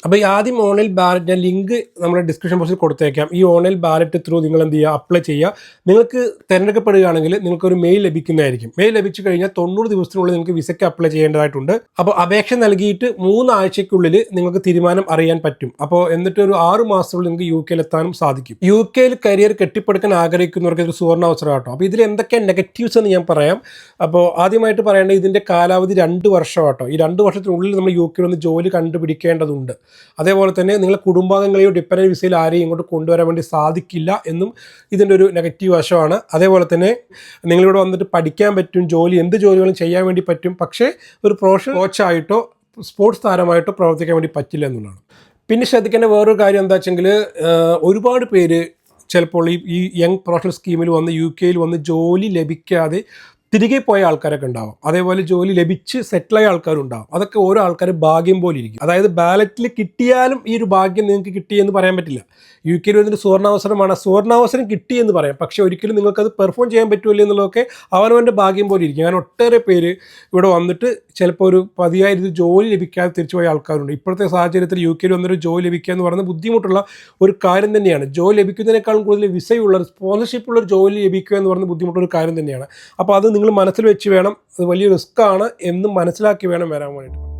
അപ്പോൾ ഈ ആദ്യം ഓൺലൈൻ ബാലറ്റ് ഞാൻ ലിങ്ക് നമ്മുടെ ഡിസ്ക്രിപ്ഷൻ ബോക്സിൽ കൊടുത്തേക്കാം. ഈ ഓൺലൈൻ ബാലറ്റ് ത്രൂ നിങ്ങൾ എന്ത് ചെയ്യുക, അപ്ലൈ ചെയ്യുക. നിങ്ങൾക്ക് തിരഞ്ഞെടുക്കപ്പെടുകയാണെങ്കിൽ നിങ്ങൾക്കൊരു മെയിൽ ലഭിക്കുന്നതായിരിക്കും. മെയിൽ ലഭിച്ചു കഴിഞ്ഞാൽ 90 ദിവസത്തിനുള്ളിൽ നിങ്ങൾക്ക് വിസയ്ക്ക് അപ്ലൈ ചെയ്യേണ്ടതായിട്ടുണ്ട്. അപ്പോൾ അപേക്ഷ നൽകിയിട്ട് 3 ആഴ്ചയ്ക്കുള്ളിൽ നിങ്ങൾക്ക് തീരുമാനം അറിയാൻ പറ്റും. അപ്പോൾ എന്നിട്ട് ഒരു 6 മാസത്തിനുള്ളിൽ നിങ്ങൾക്ക് യു കെയിൽ എത്താനും സാധിക്കും. യു കെയിൽ കരിയർ കെട്ടിപ്പടുക്കാൻ ആഗ്രഹിക്കുന്നവർക്ക് ഇതൊരു സുവർണ്ണ അവസരം കേട്ടോ. അപ്പോൾ ഇതിൽ എന്തൊക്കെ നെഗറ്റീവ്സ് എന്ന് ഞാൻ പറയാം. അപ്പോൾ ആദ്യമായിട്ട് പറയേണ്ടത് ഇതിൻ്റെ കാലാവധി 2 വർഷം കേട്ടോ. ഈ 2 വർഷത്തിനുള്ളിൽ നമ്മൾ യു കെയിൽ ഒന്ന് ജോലി കണ്ടുപിടിക്കേണ്ടതുണ്ട്. അതേപോലെ തന്നെ നിങ്ങളെ കുടുംബാംഗങ്ങളെയോ ഡിപ്പെൻഡൻറ്റ് വിസയിൽ ആരെയും ഇങ്ങോട്ട് കൊണ്ടുവരാൻ വേണ്ടി സാധിക്കില്ല എന്നും ഇതിൻ്റെ ഒരു നെഗറ്റീവ് വശമാണ്. അതേപോലെ തന്നെ നിങ്ങളിവിടെ വന്നിട്ട് പഠിക്കാൻ പറ്റും, എന്ത് ജോലികളും ചെയ്യാൻ വേണ്ടി പറ്റും. പക്ഷേ ഒരു പ്രൊഫഷണൽ കോച്ചായിട്ടോ സ്പോർട്സ് താരമായിട്ടോ പ്രവർത്തിക്കാൻ വേണ്ടി പറ്റില്ല എന്നുള്ളതാണ്. പിന്നെ ശ്രദ്ധിക്കേണ്ട വേറൊരു കാര്യം എന്താ വെച്ചെങ്കിൽ, ഒരുപാട് പേര് ചിലപ്പോൾ ഈ യങ് പ്രൊഫഷണൽ സ്കീമിൽ വന്ന് യു കെയിൽ വന്ന് ജോലി ലഭിക്കാതെ തിരികെ പോയ ആൾക്കാരൊക്കെ ഉണ്ടാവും. അതേപോലെ ജോലി ലഭിച്ച് സെറ്റിലായ ആൾക്കാരുണ്ടാവും. അതൊക്കെ ഓരോ ആൾക്കാർ ഭാഗ്യം പോലെ ഇരിക്കും. അതായത് ബാലറ്റിൽ കിട്ടിയാലും ഈ ഒരു ഭാഗ്യം നിങ്ങൾക്ക് കിട്ടിയെന്ന് പറയാൻ പറ്റില്ല. യു കെയിൽ വരുന്നൊരു സുവർണാവസരമാണ്. സുവർണാവസരം കിട്ടിയെന്ന് പറയാം, പക്ഷേ ഒരിക്കലും നിങ്ങൾക്കത് പെർഫോം ചെയ്യാൻ പറ്റുമല്ലോ എന്നുള്ളതൊക്കെ അവനവൻ്റെ ഭാഗ്യം പോലെ ഇരിക്കും. കാരണം ഒട്ടേറെ പേര് ഇവിടെ വന്നിട്ട് ചിലപ്പോൾ ഒരു 10,000 ജോലി ലഭിക്കാതെ തിരിച്ചു പോയ ആൾക്കാരുണ്ട്. ഇപ്പോഴത്തെ സാഹചര്യത്തിൽ യു കെയിൽ വന്നൊരു ജോലി ലഭിക്കുക എന്ന് പറയുന്നത് ബുദ്ധിമുട്ടുള്ള ഒരു കാര്യം തന്നെയാണ്. ജോലി ലഭിക്കുന്നതിനേക്കാളും കൂടുതൽ വിസയുള്ള സ്പോൺസർഷിപ്പുള്ളൊരു ജോലി ലഭിക്കുക എന്ന് പറയുന്നത് ബുദ്ധിമുട്ടുള്ള ഒരു കാര്യം തന്നെയാണ്. അപ്പോൾ അത് നിങ്ങൾ മനസ്സിൽ വെച്ച് വേണം, അത് വലിയ റിസ്ക്കാണ് എന്നും മനസ്സിലാക്കി വേണം വരാൻ വേണ്ടിയിട്ട്.